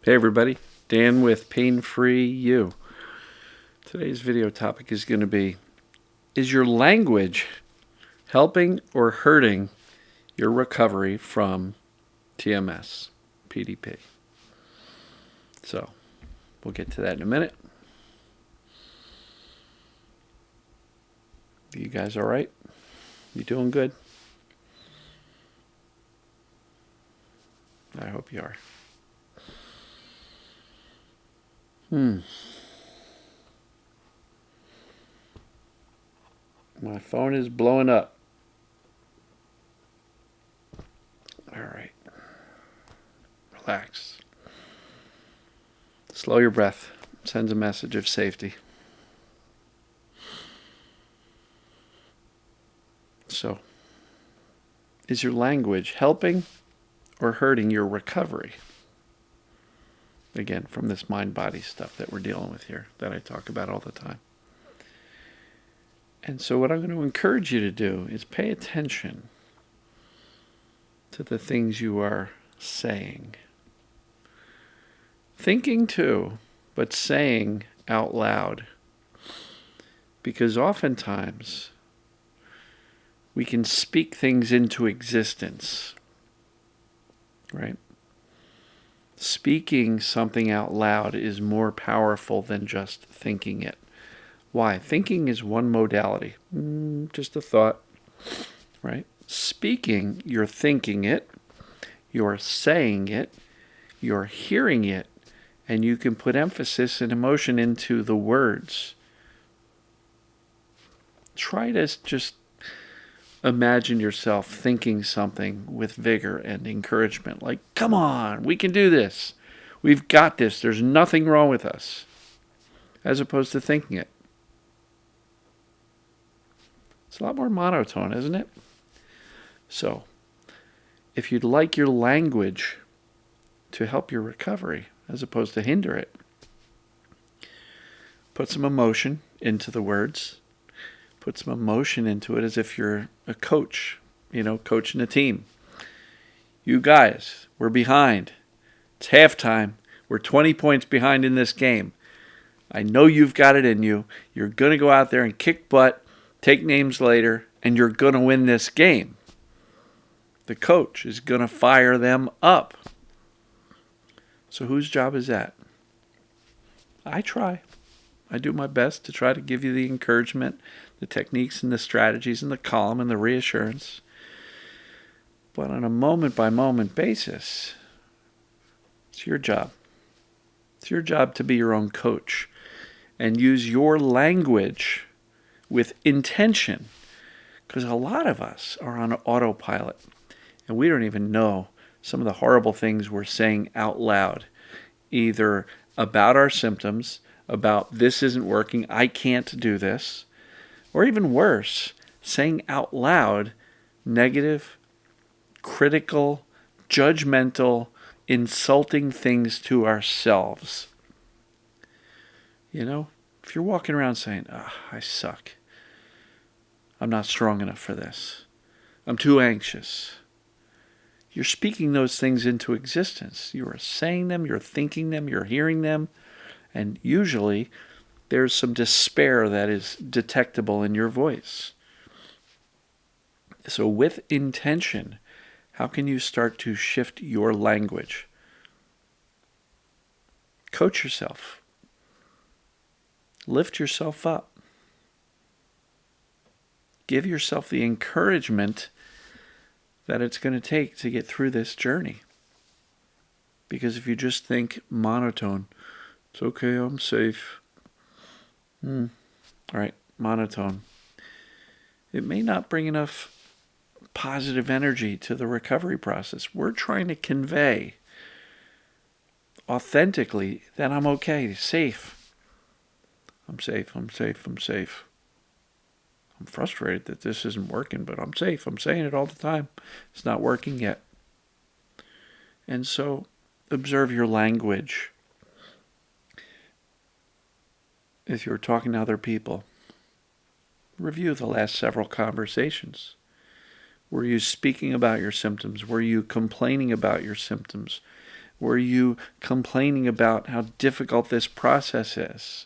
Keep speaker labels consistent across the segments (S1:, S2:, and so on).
S1: Hey everybody, Dan with Pain Free You. Today's video topic is going to be, is your language helping or hurting your recovery from TMS, PDP? So, we'll get to that in a minute. You guys all right? You doing good? I hope you are. My phone is blowing up. All right. Relax. Slow your breath. Sends a message of safety. So, is your language helping or hurting your recovery? Again, from this mind-body stuff that we're dealing with here, that I talk about all the time. And so what I'm going to encourage you to do is pay attention to the things you are saying. Thinking too, but saying out loud. Because oftentimes, we can speak things into existence, right? Speaking something out loud is more powerful than just thinking it. Why? Thinking is one modality, just a thought, right? Speaking, you're thinking it, you're saying it, you're hearing it, and you can put emphasis and emotion into the words. Try to just imagine yourself thinking something with vigor and encouragement, like, come on, we can do this. We've got this. There's nothing wrong with us. As opposed to thinking it. It's a lot more monotone, isn't it? So, if you'd like your language to help your recovery, as opposed to hinder it, put some emotion into the words. Put some emotion into it as if you're a coach, coaching a team. You guys, we're behind. It's halftime. We're 20 points behind in this game. I know you've got it in you. You're going to go out there and kick butt, take names later, and you're going to win this game. The coach is going to fire them up. So whose job is that? I try. I do my best to try to give you the encouragement, the techniques and the strategies and the calm and the reassurance. But on a moment-by-moment basis, it's your job. It's your job to be your own coach and use your language with intention. Because a lot of us are on autopilot and we don't even know some of the horrible things we're saying out loud, either about our symptoms, about this isn't working, I can't do this, or even worse, saying out loud negative, critical, judgmental, insulting things to ourselves. If you're walking around saying, I suck, I'm not strong enough for this, I'm too anxious, you're speaking those things into existence. You are saying them, you're thinking them, you're hearing them, and usually there's some despair that is detectable in your voice. So with intention, how can you start to shift your language? Coach yourself. Lift yourself up. Give yourself the encouragement that it's going to take to get through this journey. Because if you just think monotone, it's okay, I'm safe. All right, monotone. It may not bring enough positive energy to the recovery process. We're trying to convey authentically that I'm okay, safe. I'm safe, I'm safe, I'm safe. I'm frustrated that this isn't working, but I'm safe. I'm saying it all the time. It's not working yet. And so, observe your language. If you're talking to other people, review the last several conversations. Were you speaking about your symptoms? Were you complaining about your symptoms? Were you complaining about how difficult this process is?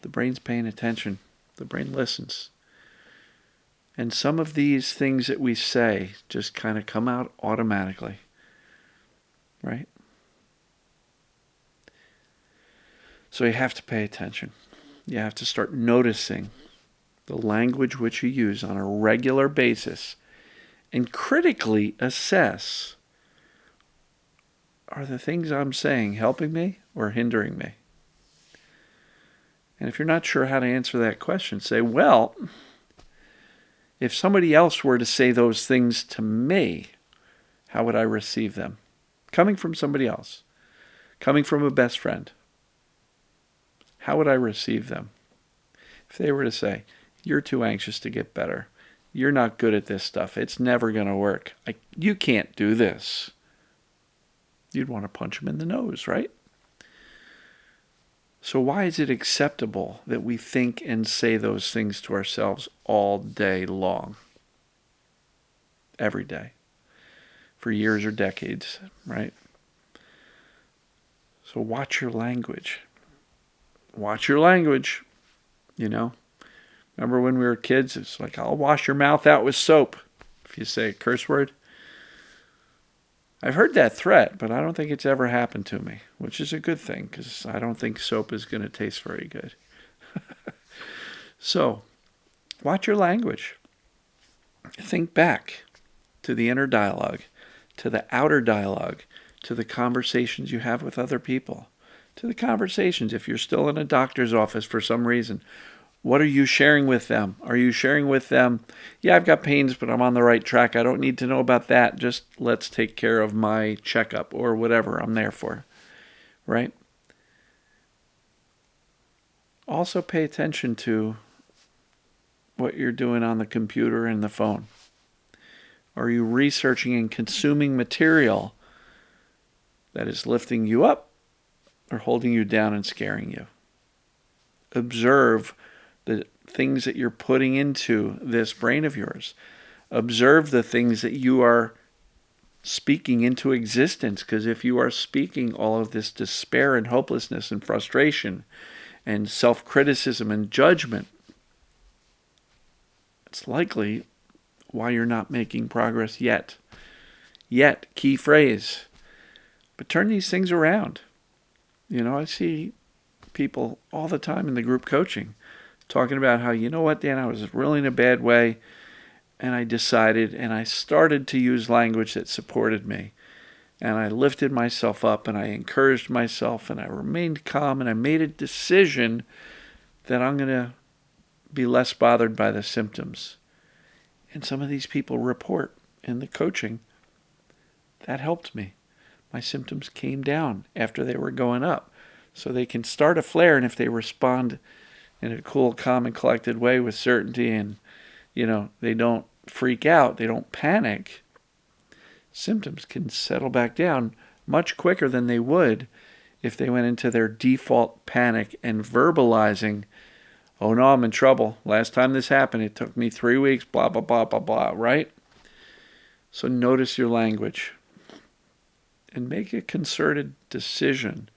S1: The brain's paying attention. The brain listens. And some of these things that we say just kind of come out automatically. Right? So you have to pay attention. You have to start noticing the language which you use on a regular basis and critically assess, are the things I'm saying helping me or hindering me? And if you're not sure how to answer that question, say, well, if somebody else were to say those things to me, how would I receive them? Coming from somebody else, coming from a best friend, how would I receive them? If they were to say, you're too anxious to get better, you're not good at this stuff, it's never going to work, you can't do this, you'd want to punch them in the nose, right? So why is it acceptable that we think and say those things to ourselves all day long? Every day. For years or decades, right? So watch your language. Watch your language, you know. Remember when we were kids, it's like, I'll wash your mouth out with soap. If you say a curse word. I've heard that threat, but I don't think it's ever happened to me, which is a good thing because I don't think soap is going to taste very good. So, watch your language. Think back to the inner dialogue, to the outer dialogue, to the conversations you have with other people, to the conversations if you're still in a doctor's office for some reason. What are you sharing with them? Are you sharing with them, yeah, I've got pains, but I'm on the right track. I don't need to know about that. Just let's take care of my checkup or whatever I'm there for, right? Also pay attention to what you're doing on the computer and the phone. Are you researching and consuming material that is lifting you up or holding you down and scaring you? Observe the things that you're putting into this brain of yours. Observe the things that you are speaking into existence, because if you are speaking all of this despair and hopelessness and frustration and self-criticism and judgment, it's likely why you're not making progress yet. Yet, key phrase. But turn these things around. You know, I see people all the time in the group coaching talking about how, you know what, Dan, I was really in a bad way, and I decided, and I started to use language that supported me. And I lifted myself up, and I encouraged myself, and I remained calm, and I made a decision that I'm going to be less bothered by the symptoms. And some of these people report in the coaching, that helped me. My symptoms came down after they were going up. So they can start a flare, and if they respond in a cool, calm, and collected way with certainty, and, you know, they don't freak out, they don't panic, symptoms can settle back down much quicker than they would if they went into their default panic and verbalizing, oh no, I'm in trouble. Last time this happened, it took me 3 weeks, blah, blah, blah, blah, blah, right? So notice your language and make a concerted decision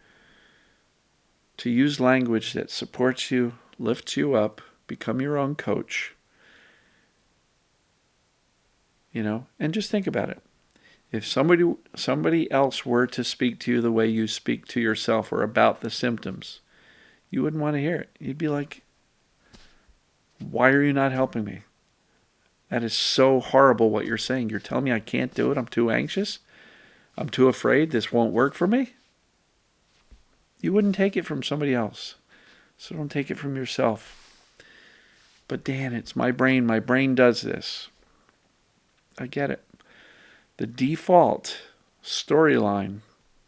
S1: to use language that supports you, lifts you up, become your own coach. You know, and just think about it. If somebody else were to speak to you the way you speak to yourself or about the symptoms, you wouldn't want to hear it. You'd be like, why are you not helping me? That is so horrible what you're saying. You're telling me I can't do it. I'm too anxious. I'm too afraid. This won't work for me. You wouldn't take it from somebody else. So don't take it from yourself. But Dan, it's my brain. My brain does this. I get it. The default storyline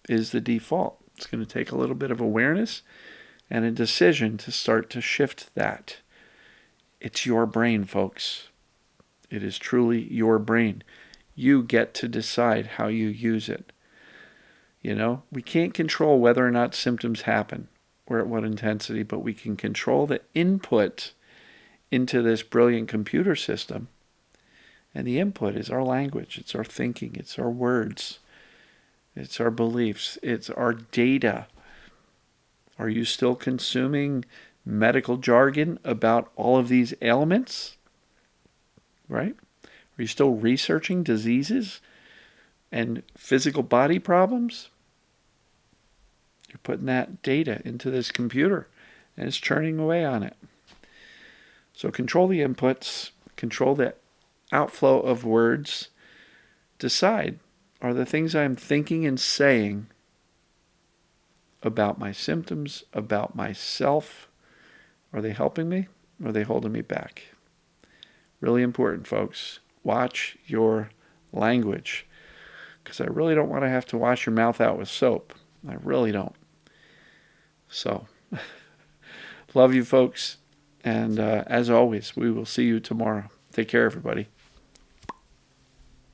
S1: is the default. It's going to take a little bit of awareness and a decision to start to shift that. It's your brain, folks. It is truly your brain. You get to decide how you use it. You know, we can't control whether or not symptoms happen or at what intensity, but we can control the input into this brilliant computer system. And the input is our language, it's our thinking, it's our words. It's our beliefs. It's our data. Are you still consuming medical jargon about all of these ailments? Right? Are you still researching diseases and physical body problems? You're putting that data into this computer and it's churning away on it. So control the inputs, control the outflow of words. Decide, are the things I'm thinking and saying about my symptoms, about myself, are they helping me or are they holding me back? Really important, folks. Watch your language, because I really don't want to have to wash your mouth out with soap. I really don't. So, love you, folks. And as always, we will see you tomorrow. Take care, everybody.